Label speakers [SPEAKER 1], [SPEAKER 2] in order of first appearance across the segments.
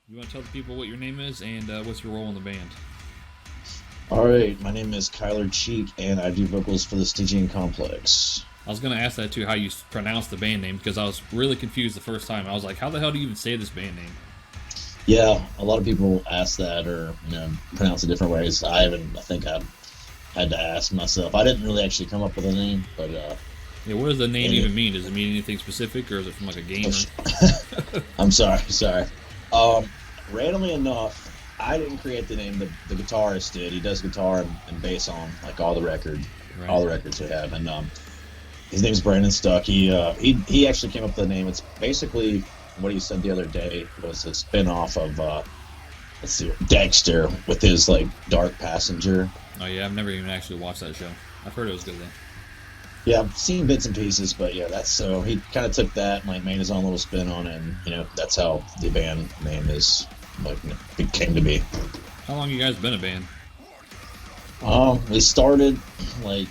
[SPEAKER 1] You want to tell the people what your name is and what's your role in the band?
[SPEAKER 2] All right, my name is Kyler Cheek, and I do vocals for the Stygian Complex.
[SPEAKER 1] I was going to ask that too, how you pronounce the band name, because I was really confused the first time. I was like, how the hell do you even say this band name?
[SPEAKER 2] Yeah, a lot of people ask that or pronounce it different ways. I haven't. I think I had to ask myself. I didn't really actually come up with a name, but
[SPEAKER 1] Yeah, what does the name
[SPEAKER 2] and
[SPEAKER 1] even mean? Does it mean anything specific, or is it from like a game?
[SPEAKER 2] I'm sorry. Um, Randomly enough, I didn't create the name. The guitarist did. He does guitar and bass on like
[SPEAKER 1] Right.
[SPEAKER 2] all the records we have, and his name's Brandon Stuck. He actually came up with the name. It's basically what he said the other day was a spin-off of let's see, Dexter with his like Dark Passenger.
[SPEAKER 1] Oh yeah, I've never even actually watched that show. I've heard it was good though.
[SPEAKER 2] Yeah, I've seen bits and pieces, but yeah, that's so he kind of took that and like made his own little spin on it, and that's how the band name is like it came to be.
[SPEAKER 1] How long you guys been a band?
[SPEAKER 2] We started like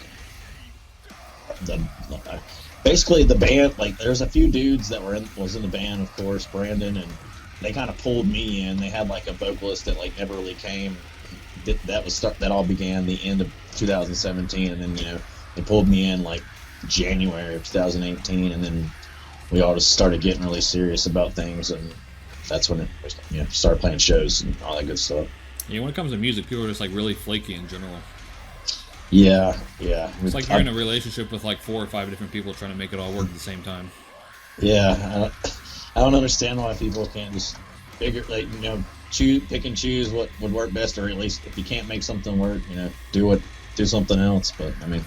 [SPEAKER 2] the basically the band, like there's a few dudes that was in the band, of course, Brandon, and they kind of pulled me in. They had like a vocalist that like never really came. That all began the end of 2017, and then they pulled me in like January of 2018, and then we all just started getting really serious about things, and that's when it started playing shows and all that good stuff.
[SPEAKER 1] Yeah, when it comes to music, people are just like really flaky in general.
[SPEAKER 2] Yeah.
[SPEAKER 1] It's like you're in a relationship with like 4 or 5 different people trying to make it all work at the same time.
[SPEAKER 2] Yeah, I don't understand why people can't just figure like pick and choose what would work best, or at least if you can't make something work, do something else. But I mean,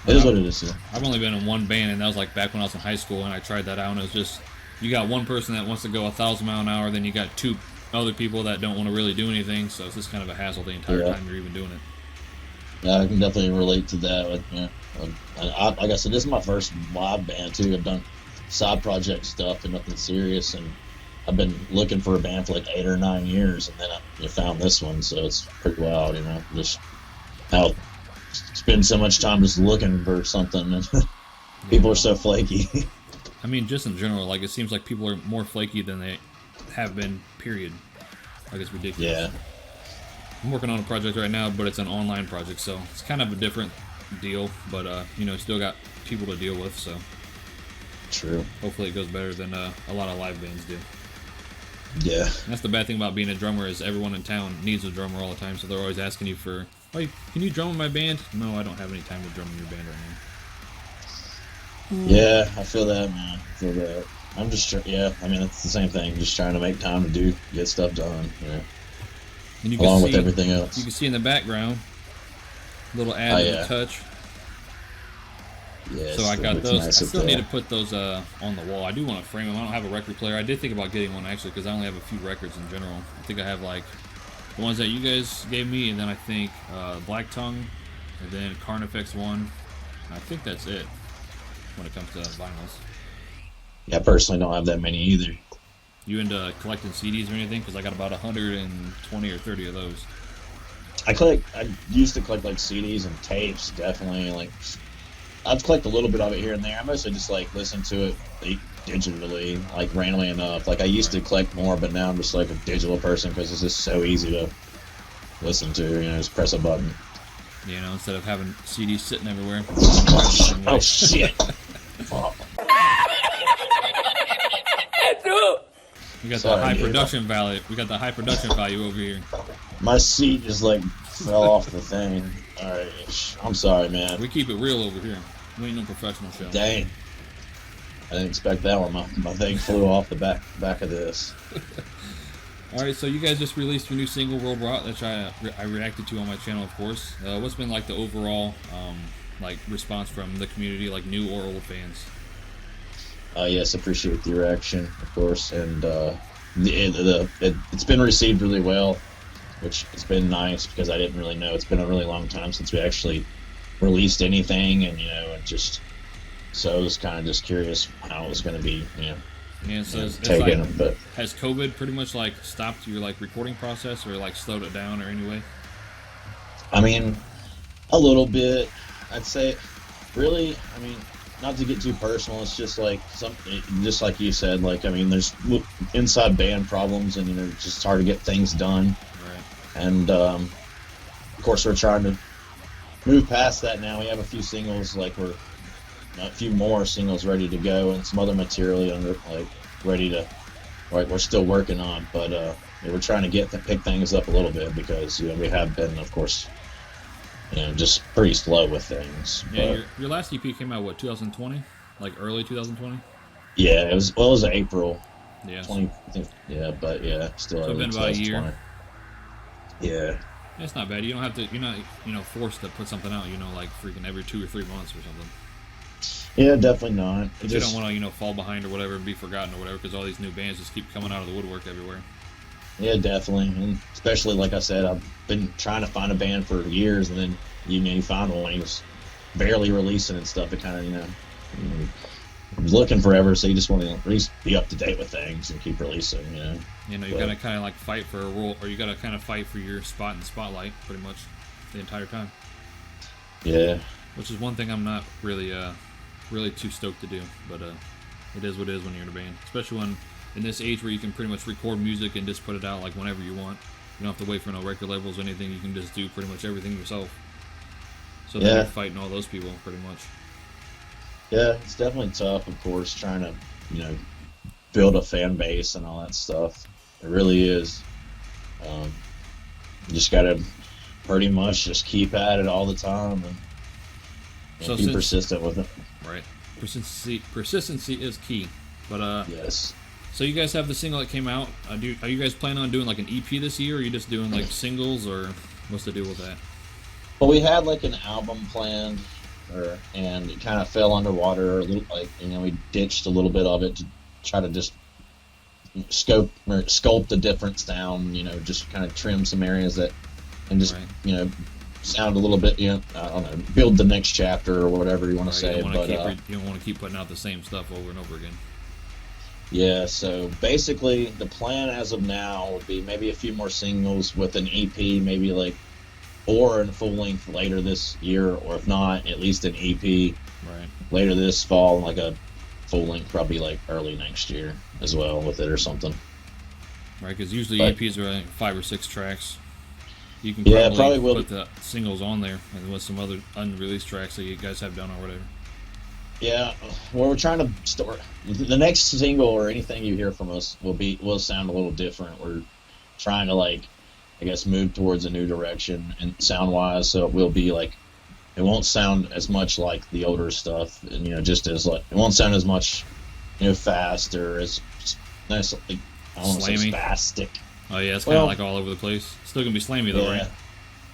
[SPEAKER 2] it is what it is. Yeah.
[SPEAKER 1] I've only been in one band, and that was like back when I was in high school, and I tried that out, and it was just, you got one person that wants to go 1,000 mile an hour, then you got 2 other people that don't want to really do anything, so it's just kind of a hassle the entire time you're even doing it.
[SPEAKER 2] Yeah, I can definitely relate to that. Like I said, this is my first live band too. I've done side project stuff and nothing serious, and I've been looking for a band for like 8 or 9 years, and then I found this one, so it's pretty wild, just how spend so much time just looking for something, and people are so flaky.
[SPEAKER 1] I mean, just in general, like it seems like people are more flaky than they have been. Period. Like it's ridiculous.
[SPEAKER 2] Yeah.
[SPEAKER 1] I'm working on a project right now, but it's an online project, so it's kind of a different deal. But still got people to deal with, so
[SPEAKER 2] True.
[SPEAKER 1] hopefully it goes better than a lot of live bands do.
[SPEAKER 2] Yeah.
[SPEAKER 1] And that's the bad thing about being a drummer is everyone in town needs a drummer all the time, so they're always asking you for, "Hey, can you drum in my band?" No, I don't have any time to drum in your band right now.
[SPEAKER 2] Yeah, I feel that, man. I feel that. I'm just yeah. I mean, it's the same thing. Just trying to make time to get stuff done.
[SPEAKER 1] And you
[SPEAKER 2] Along
[SPEAKER 1] can
[SPEAKER 2] with
[SPEAKER 1] see,
[SPEAKER 2] everything else.
[SPEAKER 1] you can see in the background, little ad to the touch.
[SPEAKER 2] Yeah.
[SPEAKER 1] So I got those.
[SPEAKER 2] Nice
[SPEAKER 1] I still
[SPEAKER 2] there.
[SPEAKER 1] need to put those on the wall. I do want to frame them. I don't have a record player. I did think about getting one actually because I only have a few records in general. I think I have like the ones that you guys gave me, and then I think Black Tongue, and then Carnifex one. I think that's it when it comes to vinyls.
[SPEAKER 2] Yeah, I personally don't have that many either.
[SPEAKER 1] You into collecting CDs or anything? Because I got about 120 or 30 of those.
[SPEAKER 2] I used to collect like CDs and tapes, definitely. Like, I've collected a little bit of it here and there. I mostly just like listen to it digitally, like randomly enough. Like I used to collect more, but now I'm just like a digital person because it's just so easy to listen to. Just press a button.
[SPEAKER 1] Instead of having CDs sitting everywhere.
[SPEAKER 2] Oh shit!
[SPEAKER 1] We got the high production value. We got the high production value over here.
[SPEAKER 2] My seat just like fell off the thing. All right, I'm sorry, man.
[SPEAKER 1] We keep it real over here. We ain't no professional show.
[SPEAKER 2] Dang, I didn't expect that one. My thing flew off the back of this.
[SPEAKER 1] All right, so you guys just released your new single, World Rot, which I reacted to on my channel, of course. What's been like the overall response from the community, like new or old fans?
[SPEAKER 2] Yes, appreciate the reaction, of course, and it's been received really well, which has been nice because I didn't really know. It's been a really long time since we actually released anything, and so I was kind of just curious how it was going to be,
[SPEAKER 1] Yeah, so it's
[SPEAKER 2] taken.
[SPEAKER 1] like,
[SPEAKER 2] but
[SPEAKER 1] has COVID pretty much like stopped your like recording process or like slowed it down or any way?
[SPEAKER 2] I mean, a little bit, I'd say. Really, I mean, not to get too personal, it's just like just like you said, like I mean, there's inside band problems, and it's just hard to get things done.
[SPEAKER 1] Right.
[SPEAKER 2] And of course, we're trying to move past that now. We have a few singles, like a few more singles ready to go, and some other material ready to, like we're still working on. But yeah, we're trying to pick things up a little bit because we have been, of course, just pretty slow with things.
[SPEAKER 1] Yeah,
[SPEAKER 2] but,
[SPEAKER 1] your last EP came out, what, 2020? Like early 2020?
[SPEAKER 2] yeah, it was April.
[SPEAKER 1] Yeah.
[SPEAKER 2] 20, I think, yeah, but yeah, still.
[SPEAKER 1] So it's been about a year.
[SPEAKER 2] Yeah.
[SPEAKER 1] It's not bad. You don't have to. You're not, forced to put something out. Like freaking every 2 or 3 months or something.
[SPEAKER 2] Yeah, definitely not.
[SPEAKER 1] But you don't want to, fall behind or whatever and be forgotten or whatever, because all these new bands just keep coming out of the woodwork everywhere.
[SPEAKER 2] Yeah, definitely, and especially like I said, I've been trying to find a band for years, and then you find one. He was barely releasing and stuff. It kind of I was looking forever, so you just want to at least be up to date with things and keep releasing.
[SPEAKER 1] You gotta kind of like fight for a role, or you gotta kind of fight for your spot in the spotlight, pretty much the entire time.
[SPEAKER 2] Yeah.
[SPEAKER 1] Which is one thing I'm not really too stoked to do, but it is what it is when you're in a band, especially when in this age where you can pretty much record music and just put it out like whenever you want. You don't have to wait for no record labels or anything. You can just do pretty much everything yourself. So then you're fighting all those people pretty much.
[SPEAKER 2] Yeah, it's definitely tough, of course, trying to build a fan base and all that stuff. It really is. You just gotta pretty much just keep at it all the time and be persistent with it.
[SPEAKER 1] Right. Persistency is key. But
[SPEAKER 2] yes.
[SPEAKER 1] So you guys have the single that came out. Are you guys planning on doing like an EP this year, or are you just doing like singles, or what's the deal with that?
[SPEAKER 2] Well, we had like an album planned, and it kind of fell underwater. We ditched a little bit of it to try to just sculpt a different sound. Just kind of trim some areas that, and just sound a little bit. I don't know, build the next chapter or whatever you want to say.
[SPEAKER 1] You don't want to keep putting out the same stuff over and over again.
[SPEAKER 2] Yeah, so basically the plan as of now would be maybe a few more singles with an EP, maybe or in full length later this year, or if not, at least an EP later this fall, like a full length probably like early next year as well with it or something.
[SPEAKER 1] Right, because usually EPs are like 5 or 6 tracks. You can probably put the singles on there and with some other unreleased tracks that you guys have done or whatever.
[SPEAKER 2] Yeah, well, we're trying to store the next single or anything you hear from us will sound a little different. We're trying to move towards a new direction and sound wise, so it will be it won't sound as much like the older stuff, and just as it won't sound as much fast or as nice, I don't want to say spastic.
[SPEAKER 1] Oh yeah, it's kind of like all over the place. Still gonna be slammy though, right?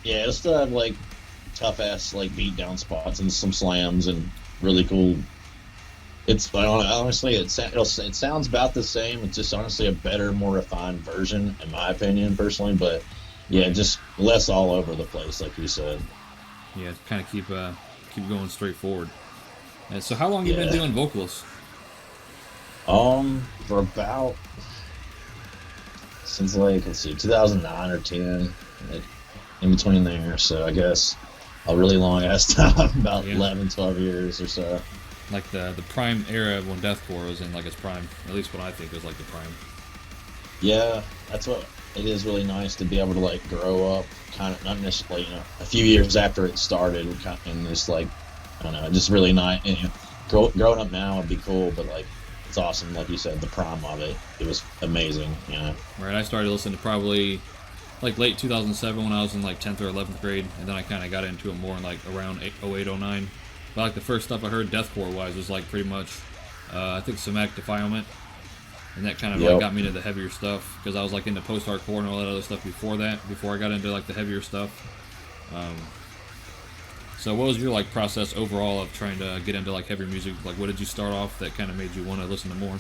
[SPEAKER 2] Yeah, it'll still have tough ass beat down spots and some slams and really cool. It's honestly it sounds about the same. It's just honestly a better, more refined version in my opinion personally, but yeah, just less all over the place like you said.
[SPEAKER 1] Yeah, kind of keep going straight forward. And so how long you been doing vocals?
[SPEAKER 2] For about since let's see, 2009 or 10, in between there. So I guess a really long ass time, about 11, 12 years or so.
[SPEAKER 1] Like the prime era when Deathcore was in its prime. At least what I think was the prime.
[SPEAKER 2] Yeah, that's what it is. Really nice to be able to grow up, kind of not necessarily a few years after it started, and just I don't know, just really nice. Growing up now would be cool, but it's awesome. Like you said, the prime of it was amazing.
[SPEAKER 1] Right. I started listening to probably late 2007 when I was in 10th or 11th grade, and then I kind of got into it more in around 08, 09. But the first stuff I heard Deathcore wise was pretty much I think Somatic Defilement, and that kind of got me into the heavier stuff, because I was into post-hardcore and all that other stuff before I got into the heavier stuff. So what was your process overall of trying to get into heavier music? What did you start off that kind of made you want to listen to more?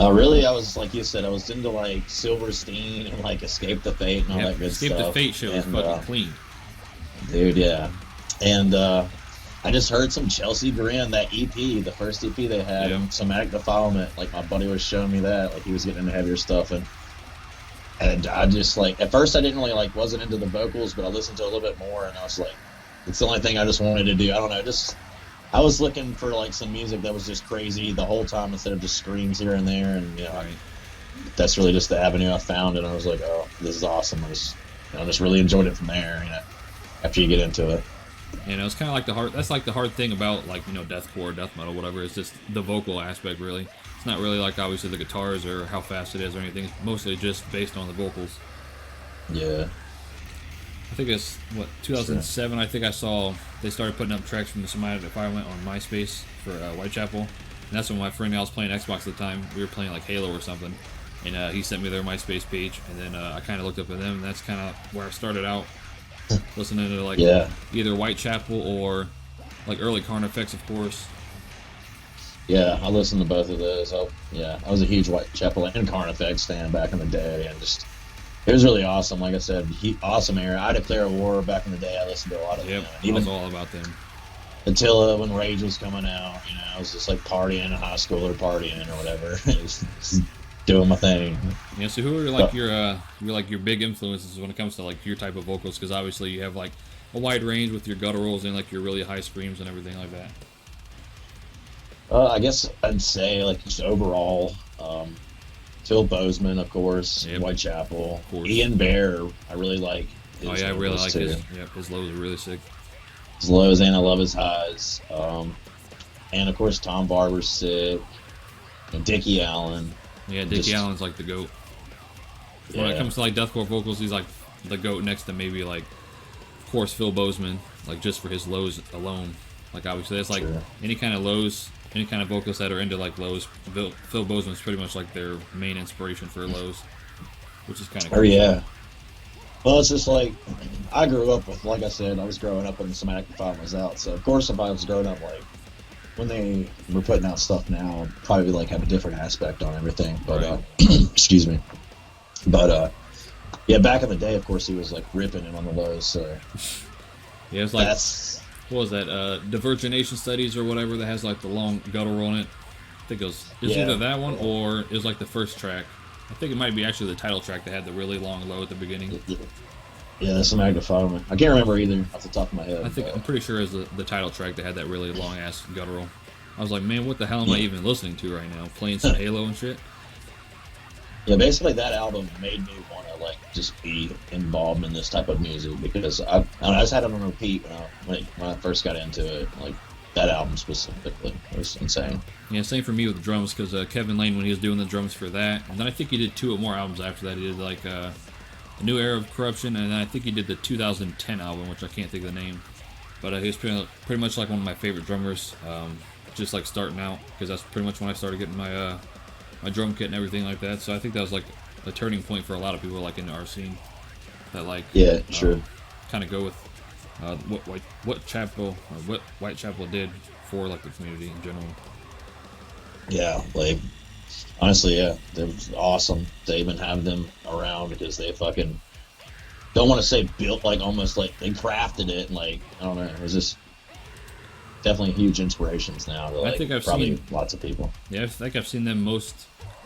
[SPEAKER 2] Really, I was like you said, I was into Silverstein and Escape the Fate and all that good stuff.
[SPEAKER 1] Escape the Fate shit was fucking clean,
[SPEAKER 2] dude. Yeah, and I just heard some Chelsea Grin, that EP, the first EP they had, Somatic Defilement. My buddy was showing me that, he was getting into heavier stuff, and I just at first I didn't really wasn't into the vocals, but I listened to it a little bit more, and I was it's the only thing I just wanted to do. I don't know, just I was looking for like some music that was just crazy the whole time instead of just screams here and there, and
[SPEAKER 1] Right.
[SPEAKER 2] that's really just the avenue I found, and I was like, oh, this is awesome. I just really enjoyed it from there. After you get into it.
[SPEAKER 1] You know, it's kind of like the hard. That's like the hard thing about like deathcore, death metal, whatever. It's just the vocal aspect. Really, it's not really like obviously the guitars or how fast it is or anything. It's mostly just based on the vocals.
[SPEAKER 2] Yeah.
[SPEAKER 1] I think it's what 2007. I think I saw they started putting up tracks from the Somebody If I went on MySpace for Whitechapel, and that's when my friend I was playing Xbox at the time. We were playing like Halo or something, and he sent me their MySpace page, and then I kind of looked up at them, and that's kind of where I started out listening to like either Whitechapel or like early Carnifex, of course.
[SPEAKER 2] Yeah, I listened to both of those. I was a huge Whitechapel and Carnifex fan back in the day, and just it was really awesome. Like I said, awesome era. I Declare War back in the day. I listened to a lot of
[SPEAKER 1] Yep,
[SPEAKER 2] them.
[SPEAKER 1] I was all about them.
[SPEAKER 2] Until when Rage was coming out, I was just like partying, a high schooler partying or whatever. Just doing my thing.
[SPEAKER 1] Yeah. So who are like your big influences when it comes to like your type of vocals? Because obviously you have like a wide range with your gutturals and like your really high screams and everything like that.
[SPEAKER 2] I guess I'd say like just overall, Phil Bozeman, of course,
[SPEAKER 1] Yep.
[SPEAKER 2] Whitechapel,
[SPEAKER 1] Of course.
[SPEAKER 2] Ian Bear. I really like.
[SPEAKER 1] Oh yeah, I really like
[SPEAKER 2] too.
[SPEAKER 1] his. Yep, his lows are really sick.
[SPEAKER 2] His lows and I love his highs. And of course Tom Barber's sick. And Dickie Allen.
[SPEAKER 1] Yeah, Dickie Allen's like the GOAT. When it comes to like deathcore vocals, he's like the GOAT next to maybe like, of course, Phil Bozeman, like just for his lows alone. Like obviously, that's like any kind of lows, any kind of vocalists that are into like lows. Phil Bozeman's pretty much like their main inspiration for lows, which is kind of cool.
[SPEAKER 2] Oh yeah. Well, it's just like I grew up with, like I said, I was growing up when Somatic Defilement was out. So of course, if I was growing up like when they were putting out stuff now, I'd probably like have a different aspect on everything. But excuse me. But yeah, back in the day, of course, he was like ripping it on the lows. So
[SPEAKER 1] yeah, it's like what was that? Divergenation Studies or whatever that has like the long guttural on it. I think it was either that one or it was like the first track. I think it might be actually the title track that had the really long low at the beginning.
[SPEAKER 2] Yeah, that's Somatic Defilement. I can't remember either off the top of my head.
[SPEAKER 1] I'm pretty sure it was the title track that had that really long ass guttural. I was like, man, what the hell am I even listening to right now? Playing some Halo and shit.
[SPEAKER 2] Yeah, basically that album made me want to like just be involved in this type of music because I just had it on repeat when I first got into it. Like that album specifically, it was insane.
[SPEAKER 1] Yeah, same for me with the drums because Kevin Lane when he was doing the drums for that, and then I think he did 2 more albums after that. He did like A New Era of Corruption, and then I think he did the 2010 album, which I can't think of the name. But he was pretty much like one of my favorite drummers, just like starting out because that's pretty much when I started getting my my drum kit and everything like that. So I think that was like a turning point for a lot of people like in our scene that like kind of go with what Whitechapel did for like the community in general.
[SPEAKER 2] Yeah, like honestly, yeah, they're awesome to even have them around because they fucking don't want to say built like almost like they crafted it and like I don't know, it was just definitely huge inspirations now to like
[SPEAKER 1] I think I've
[SPEAKER 2] probably
[SPEAKER 1] seen
[SPEAKER 2] lots of people.
[SPEAKER 1] Yeah, I think I've seen them I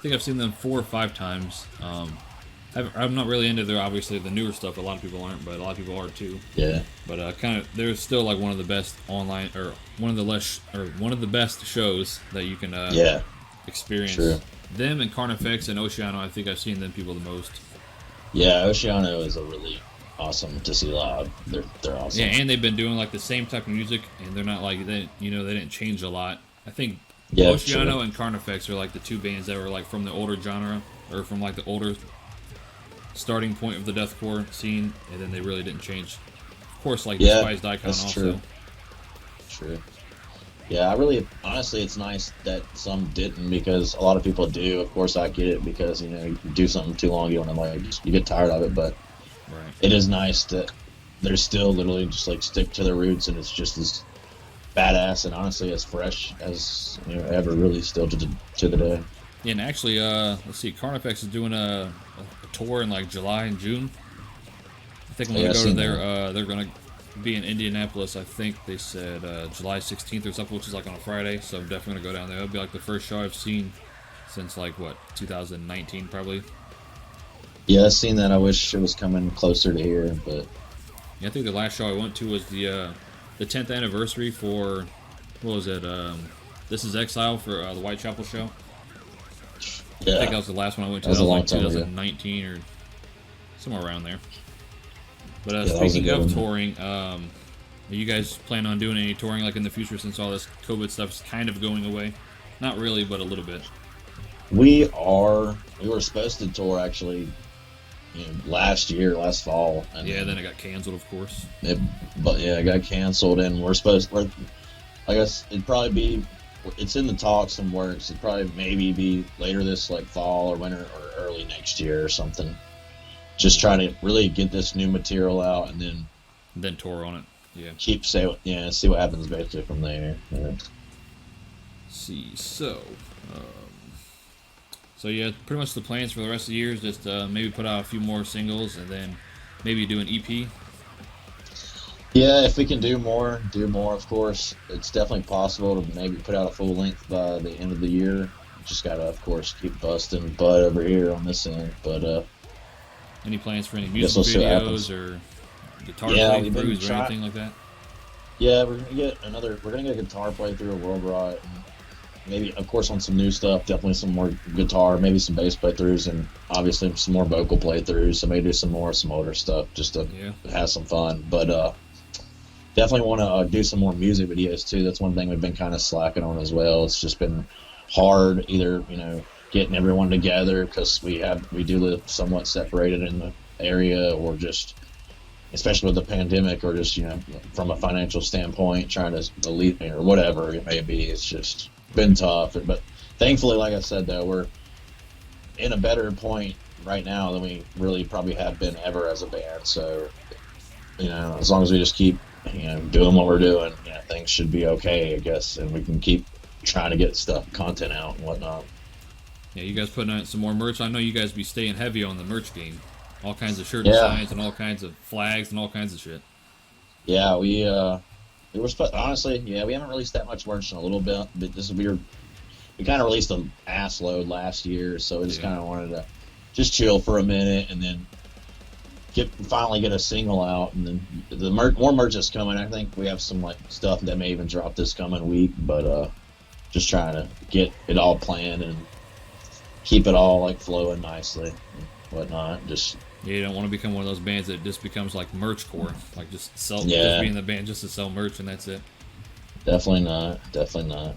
[SPEAKER 1] think I've seen them 4 or 5 times. I'm not really into their obviously the newer stuff. A lot of people aren't, but a lot of people are too.
[SPEAKER 2] Yeah.
[SPEAKER 1] But kind of, they're still like one of the best online or one of the best shows that you can experience.
[SPEAKER 2] True.
[SPEAKER 1] Them and Carnifex and Oceano, I think I've seen them people the most.
[SPEAKER 2] Yeah, Oceano is a really awesome to see live. They're awesome.
[SPEAKER 1] Yeah, and they've been doing like the same type of music, and they're not like they didn't change a lot. I think Oceano and Carnifex are like the 2 bands that were like from the older genre or from like the older starting point of the deathcore scene, and then they really didn't change. Of course, like Despised Icon also.
[SPEAKER 2] True. Yeah, honestly, it's nice that some didn't because a lot of people do. Of course, I get it because you do something too long, you want to like you get tired of it. But it is nice that they're still literally just like stick to their roots, and it's just as badass and honestly as fresh as ever. Really, still to the day.
[SPEAKER 1] Yeah, and actually, let's see, Carnifex is doing a tour in like July and June. I think when we go to they're gonna be in Indianapolis. I think they said July 16th or something, which is like on a Friday. So I'm definitely gonna go down there. It'll be like the first show I've seen since like 2019 probably.
[SPEAKER 2] Yeah, I've seen that. I wish it was coming closer to here, but
[SPEAKER 1] yeah, I think the last show I went to was the 10th anniversary for what was it? This is Exile for the Whitechapel show.
[SPEAKER 2] Yeah,
[SPEAKER 1] I think that was the last one I went to.
[SPEAKER 2] that was
[SPEAKER 1] That
[SPEAKER 2] a
[SPEAKER 1] was
[SPEAKER 2] long
[SPEAKER 1] like
[SPEAKER 2] time ago.
[SPEAKER 1] 2019 or somewhere around there. But
[SPEAKER 2] Yeah, that was a
[SPEAKER 1] speaking
[SPEAKER 2] good
[SPEAKER 1] of
[SPEAKER 2] one.
[SPEAKER 1] touring, are you guys plan on doing any touring like in the future since all this COVID stuff's kind of going away? Not really, but a little bit.
[SPEAKER 2] We were supposed to tour actually, last fall, and
[SPEAKER 1] Yeah, then it got canceled, of course.
[SPEAKER 2] it got canceled, and I guess it'd probably be, it's in the talks and works. It'd probably maybe be later this like fall or winter or early next year or something. Just trying to really get this new material out, and then
[SPEAKER 1] Then tour on it. Yeah.
[SPEAKER 2] see what happens basically from there. Yeah.
[SPEAKER 1] See, um, so yeah, pretty much the plans for the rest of the year is just maybe put out a few more singles and then maybe do an EP.
[SPEAKER 2] Yeah, if we can do more, of course. It's definitely possible to maybe put out a full length by the end of the year. Just gotta, of course, keep busting butt over here on this end. But
[SPEAKER 1] Any plans for any
[SPEAKER 2] guess
[SPEAKER 1] music
[SPEAKER 2] we'll see what happens.
[SPEAKER 1] videos or guitar
[SPEAKER 2] We've been
[SPEAKER 1] playthroughs or anything like that?
[SPEAKER 2] Yeah, we're gonna get a guitar playthrough of World Rot, and maybe, of course, on some new stuff. Definitely some more guitar, maybe some bass playthroughs, and obviously some more vocal playthroughs. So maybe do some older stuff just to have some fun. But definitely want to do some more music videos too. That's one thing we've been kind of slacking on as well. It's just been hard, either getting everyone together because we do live somewhat separated in the area, or just, especially with the pandemic, or just from a financial standpoint, trying to leave or whatever it may be. It's just been tough. But thankfully, like I said, though, we're in a better point right now than we really probably have been ever as a band. So as long as we just keep doing what we're doing, things should be okay, I guess, and we can keep trying to get content out and whatnot.
[SPEAKER 1] Yeah, you guys putting out some more merch. I know you guys be staying heavy on the merch game. All kinds of shirt
[SPEAKER 2] Yeah.
[SPEAKER 1] designs and all kinds of flags and all kinds of shit.
[SPEAKER 2] Yeah, we were honestly, we haven't released that much merch in a little bit, but we kind of released an ass load last year, so we just kind of wanted to just chill for a minute and then finally get a single out, and then the more merch is coming. I think we have some like stuff that may even drop this coming week, but just trying to get it all planned and keep it all like flowing nicely and whatnot. Just
[SPEAKER 1] you don't want to become one of those bands that just becomes like merch core, like just just be in the band just to sell merch and that's it.
[SPEAKER 2] Definitely not.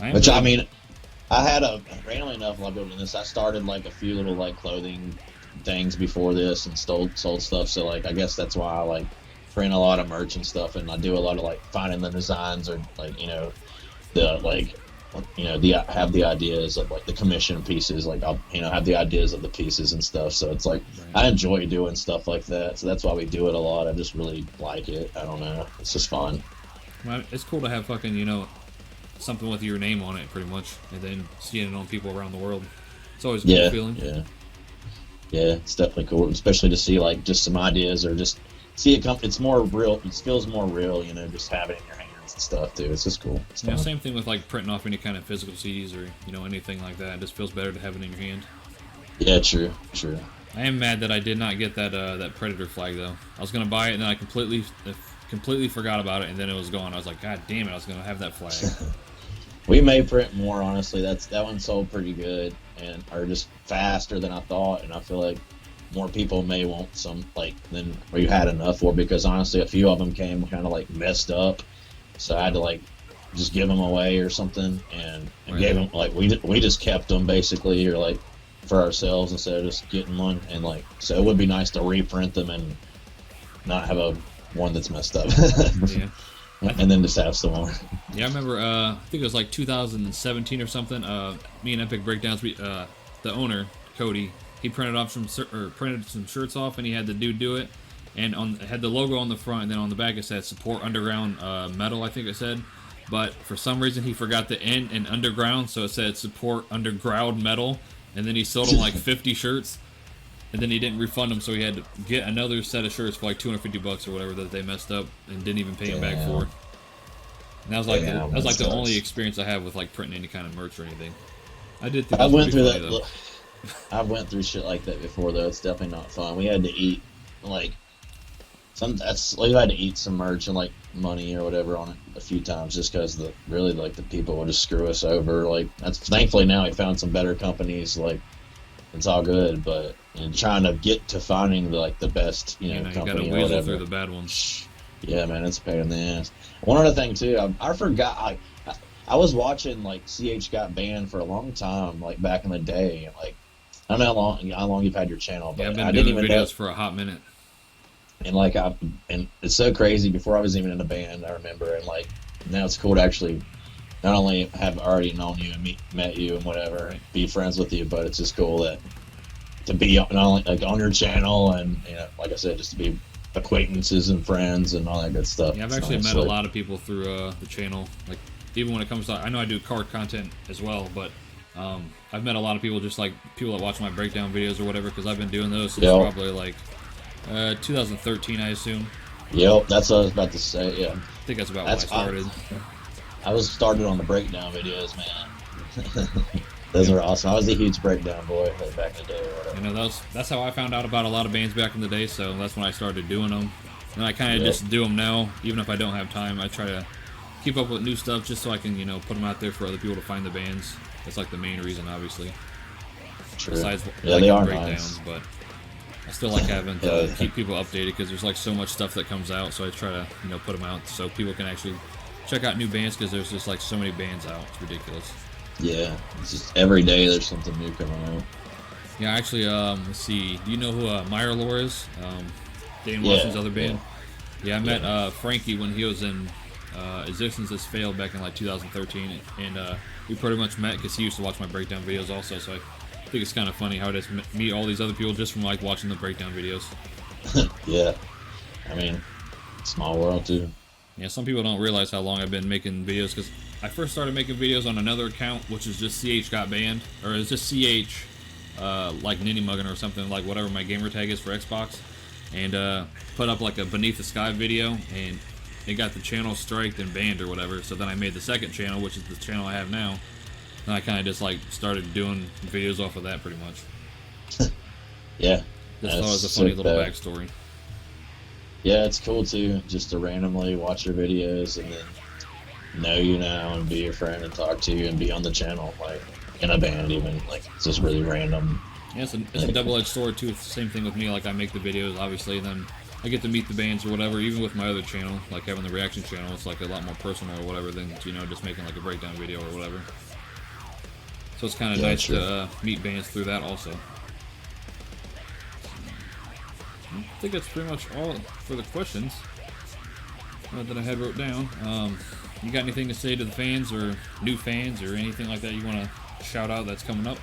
[SPEAKER 2] I mean, I had randomly enough while building this, I started like a few little like clothing things before this and sold stuff. So like, I guess that's why I like print a lot of merch and stuff, and I do a lot of like finding the designs, or like have the ideas of like the commission pieces. Like I'll have the ideas of the pieces and stuff. So it's like I enjoy doing stuff like that. So that's why we do it a lot. I just really like it. I don't know. It's just fun.
[SPEAKER 1] Well, it's cool to have fucking something with your name on it, pretty much, and then seeing it on people around the world. It's always a cool feeling.
[SPEAKER 2] Yeah, it's definitely cool, especially to see like just some ideas, or just see it come. It's more real. It feels more real, just have it in your hands and stuff too. It's just cool. It's fun.
[SPEAKER 1] Same thing with like printing off any kind of physical CDs or anything like that. It just feels better to have it in your hand.
[SPEAKER 2] Yeah, true.
[SPEAKER 1] I am mad that I did not get that Predator flag though. I was gonna buy it and then I completely forgot about it, and then it was gone. I was like, God damn it! I was gonna have that flag.
[SPEAKER 2] We may print more, honestly. That one sold pretty good, and are just faster than I thought, and I feel like more people may want some than we had enough for, because honestly a few of them came kind of like messed up, so I had to like just give them away or something, and gave them like we just kept them basically, or like for ourselves instead of just getting one, and like so it would be nice to reprint them and not have a one that's messed up.
[SPEAKER 1] Yeah.
[SPEAKER 2] And then just have some more.
[SPEAKER 1] Yeah, I remember. I think it was like 2017 or something. Me and Epic Breakdowns. The owner Cody, he printed some shirts off, and he had the dude do it, and it had the logo on the front, and then on the back it said "Support Underground Metal." I think it said, but for some reason he forgot the N in underground, so it said "Support Underground Metal," and then he sold him like 50 shirts. And then he didn't refund him, so he had to get another set of shirts for like $250 or whatever that they messed up, and didn't even pay him back for. And that was like the only experience I have with like printing any kind of merch or anything. I did think
[SPEAKER 2] I went through
[SPEAKER 1] funny,
[SPEAKER 2] that. I went through shit like that before, though. It's definitely not fun. We had to eat like That's we've had to eat some merch and like money or whatever on it a few times just because the really like the people will just screw us over. Like that's thankfully now we found some better companies. Like it's all good, but trying to get to finding the best
[SPEAKER 1] You know, you got to
[SPEAKER 2] company or
[SPEAKER 1] weasel
[SPEAKER 2] whatever.
[SPEAKER 1] through the bad ones.
[SPEAKER 2] Yeah, man, it's a pain in the ass. One other thing too, I forgot. I was watching like CH got banned for a long time, like back in the day. Like I don't know how long you've had your channel,
[SPEAKER 1] Yeah,
[SPEAKER 2] but
[SPEAKER 1] I've been
[SPEAKER 2] I didn't
[SPEAKER 1] doing
[SPEAKER 2] even know.
[SPEAKER 1] videos for a hot minute.
[SPEAKER 2] And like and it's so crazy. Before I was even in a band, I remember, and like now it's cool to actually not only have already known you and met you and whatever,
[SPEAKER 1] Right.
[SPEAKER 2] be friends with you, but it's just cool that to be not only like on your channel and like I said, just to be acquaintances and friends and all that good stuff.
[SPEAKER 1] Yeah, I've
[SPEAKER 2] It's
[SPEAKER 1] actually
[SPEAKER 2] nice,
[SPEAKER 1] met a
[SPEAKER 2] like,
[SPEAKER 1] lot of people through the channel. Like, even when it comes to, I know I do card content as well, but I've met a lot of people, just like people that watch my breakdown videos or whatever, because I've been doing those since
[SPEAKER 2] Yep.
[SPEAKER 1] probably like 2013, I assume.
[SPEAKER 2] Yep, that's what I was about to say. Yeah,
[SPEAKER 1] I think that's about
[SPEAKER 2] that's
[SPEAKER 1] when I started.
[SPEAKER 2] I was started on the breakdown videos, man. Those are awesome. I was a huge breakdown boy like, back in the day or whatever.
[SPEAKER 1] You know, that's how I found out about a lot of bands back in the day. So that's when I started doing them. And I kind of
[SPEAKER 2] Yep.
[SPEAKER 1] just do them now, even if I don't have time. I try to keep up with new stuff just so I can, put them out there for other people to find the bands. That's like the main reason, obviously.
[SPEAKER 2] True.
[SPEAKER 1] Besides,
[SPEAKER 2] Yeah, they are
[SPEAKER 1] breakdowns,
[SPEAKER 2] nice.
[SPEAKER 1] but I still like having to
[SPEAKER 2] Yeah.
[SPEAKER 1] keep people updated because there's like so much stuff that comes out. So I try to, put them out so people can actually check out new bands because there's just like so many bands out. It's ridiculous.
[SPEAKER 2] Yeah, it's just every day there's something new coming out.
[SPEAKER 1] Yeah, actually, let's see. Do you know who Meyer Lore is? Dane
[SPEAKER 2] Yeah,
[SPEAKER 1] Watson's other band. Yeah, I met
[SPEAKER 2] Yeah.
[SPEAKER 1] Frankie when he was in Existence Has Failed back in like 2013, and we pretty much met because he used to watch my breakdown videos also. So I think it's kind of funny how it is meet all these other people just from like watching the breakdown videos.
[SPEAKER 2] Yeah, I mean, small world too.
[SPEAKER 1] Yeah, some people don't realize how long I've been making videos because I first started making videos on another account, which is just CH Got Banned, or it's just CH, like Ninny Muggin or something, like whatever my gamer tag is for Xbox, and put up like a Beneath the Sky video, and it got the channel striked and banned or whatever. So then I made the second channel, which is the channel I have now, and I kind of just like started doing videos off of that pretty much.
[SPEAKER 2] Yeah,
[SPEAKER 1] Just thought it was a
[SPEAKER 2] that's
[SPEAKER 1] funny
[SPEAKER 2] sick,
[SPEAKER 1] little
[SPEAKER 2] though.
[SPEAKER 1] backstory.
[SPEAKER 2] Yeah, it's cool too, just to randomly watch your videos and then know you now and be your friend and talk to you and be on the channel, like in a band even. Like it's just really random.
[SPEAKER 1] Yeah, it's a double-edged sword too. It's the same thing with me. Like I make the videos, obviously, and then I get to meet the bands or whatever. Even with my other channel, like having the reaction channel, it's like a lot more personal or whatever than just making like a breakdown video or whatever. So it's kind of
[SPEAKER 2] Yeah,
[SPEAKER 1] nice
[SPEAKER 2] true.
[SPEAKER 1] to meet bands through that also. I think that's pretty much all for the questions that I had wrote down. You got anything to say to the fans or new fans or anything like that you want to shout out that's coming up?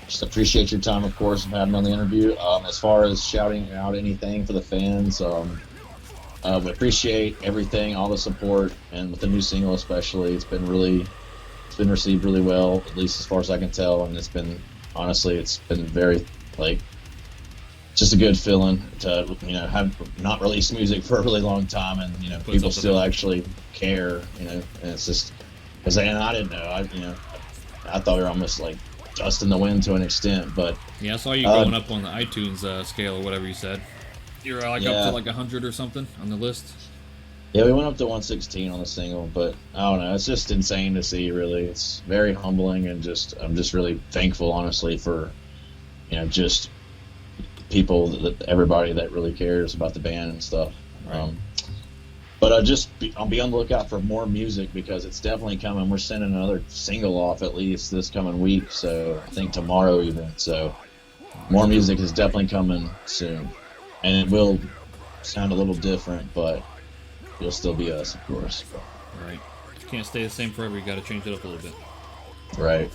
[SPEAKER 2] Just appreciate your time, of course, and having me on the interview. As far as shouting out anything for the fans, we appreciate everything, all the support, and with the new single especially, it's been received really well, at least as far as I can tell, and it's been very like just a good feeling to have not released music for a really long time, and
[SPEAKER 1] Put
[SPEAKER 2] people
[SPEAKER 1] something
[SPEAKER 2] still
[SPEAKER 1] out.
[SPEAKER 2] actually care, and it's just because I didn't know, I thought we were almost like just in the wind to an extent, but
[SPEAKER 1] Yeah, I saw you going up on the iTunes scale or whatever you said. You're like up
[SPEAKER 2] Yeah.
[SPEAKER 1] to like 100 or something on the list.
[SPEAKER 2] yeah, we went up to 116 on the single, but I don't know, it's just insane to see. Really, it's very humbling, and I'm just really thankful, honestly, for just everybody that really cares about the band and stuff.
[SPEAKER 1] Right.
[SPEAKER 2] But I'll be on the lookout for more music because it's definitely coming. We're sending another single off at least this coming week, so I think tomorrow even. So more music is definitely coming soon, and it will sound a little different, but it'll still be us, of course.
[SPEAKER 1] Right. Can't stay the same forever. You got to change it up a little bit.
[SPEAKER 2] Right.